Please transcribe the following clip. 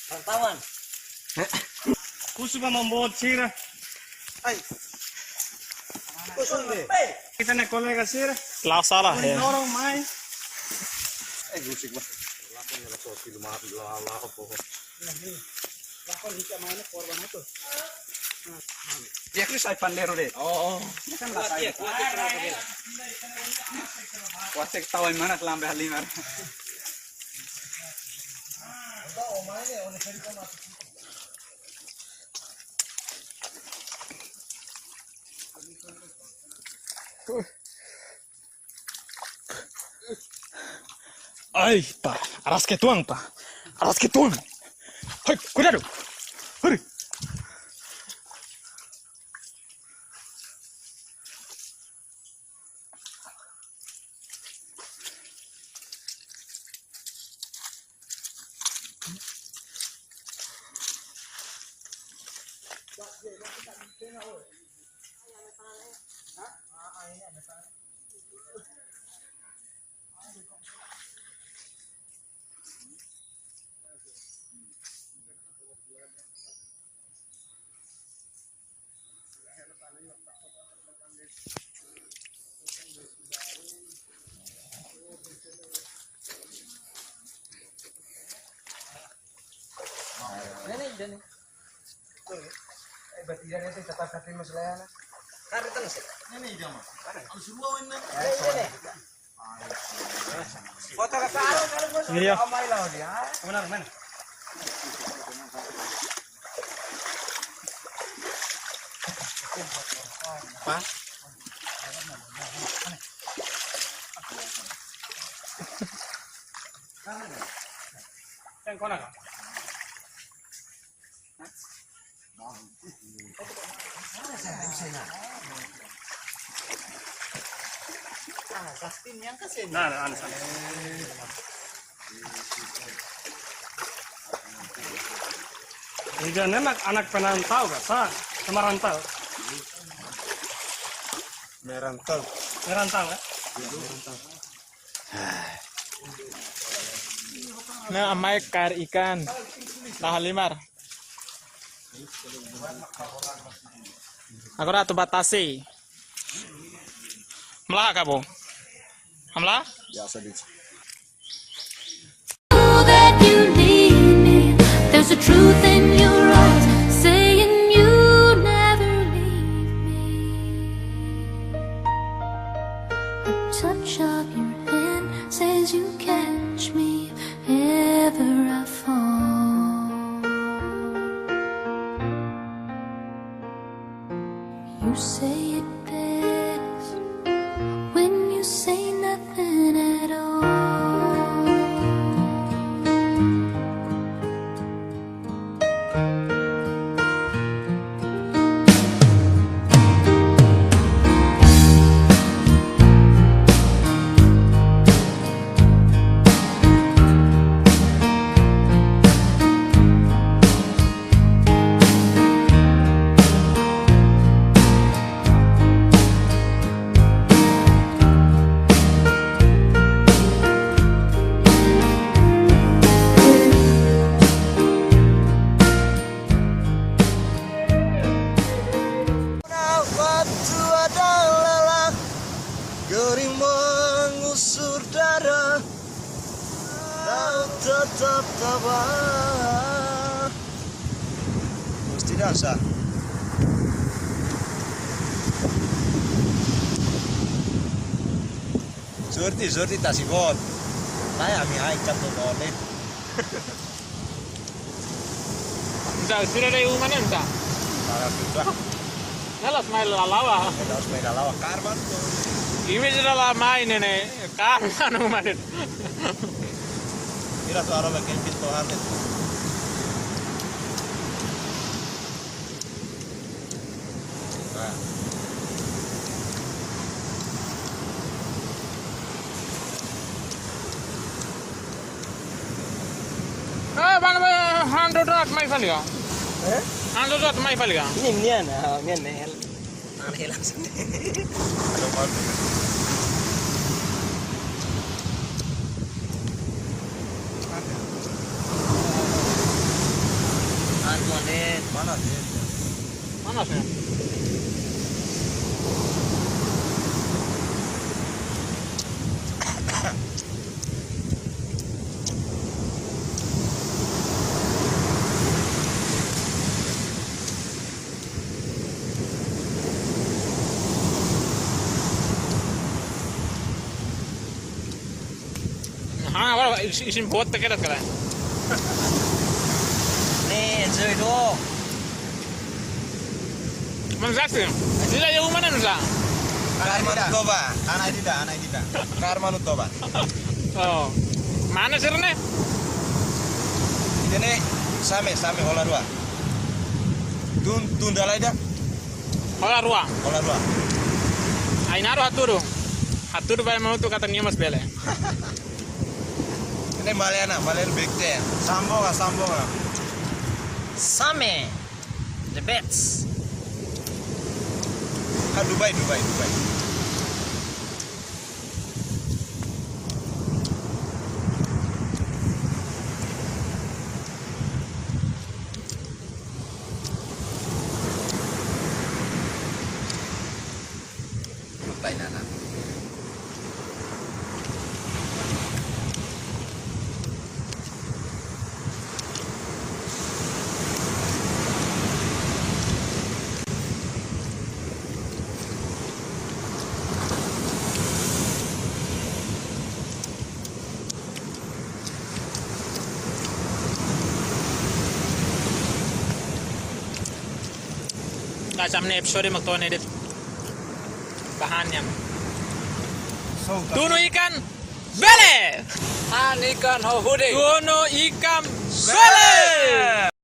Pantauan. Kusuka membuat sirah. Ay. Kusung deh. Kita nih kolega sirah. Lah salah ya. Orang main. Gusik bah. Lakon ya lakon film apa pokok. Lakon hika mainnya korban itu. Ya kris ay pandero deh. Oh. Kan lah saya. Kuat tahu mana kelambe halimar. Ay, pa. Aras que tuang, pa. Aras que tuang. Ay, cuidado. Hurry. Ini. Berarti dia nanti tetap kaki masalahnya. Kari terus. Ini dia mah. Harus semua ini. Foto ke kalau Ini dia. amai lah dia. Mana? Apa? Yang kona kah? Kastin yang kesini. Nah, anas. Ini anak penantau kah? Sama rantau. Merantau. Merantau ya? Nah, amai kair ikan. Lah limar. Aku ratu batasi. Melah kamu. Hamlah? Biasa di. That you need me. There's a truth in your eyes saying you never leave me. A touch of your hand says you catch me if ever I fall. You say it best when you say nothing at all. Waktu adalah gering mengusur darah, kau tetap tabah. Mesti dasar. Surti tasikot. Saya mi aikat tuh boleh. Enggak, sudah ada yang mana enggak? Para sudah. Jelas main lalawa. Harus main lawa karban tuh. Ini sudah main ini. Karena numanin. Kira tuh orang bagian pintuan itu. Nah. Han då drar mig följa. Han då drar mig följa. Mian Mel. Han hilang sendiri. Aduh, maaf. Antoinette, mana dia? Mana sih? Wala, isin buat tekedat ka lang. Nih, enjoy dong. Mangsaksi. Sila yung mana nusa. Karmanutoba, anak tidak. Karmanutoba. Oh. Mana sir ne? Ini same olah dua. Tunda lagi dah. Ola ruwa. Olah dua. Ay naro haturu. Haturu ba mau tu kata niya mas bele. Ini balen bigte. Sambonga. Same. The bets. Dubai. Nana. Kasam na episode magtuwa na edit. Bahan niya. Tuno ikan bele! Han ikan ho hudi. Tuno ikan bele!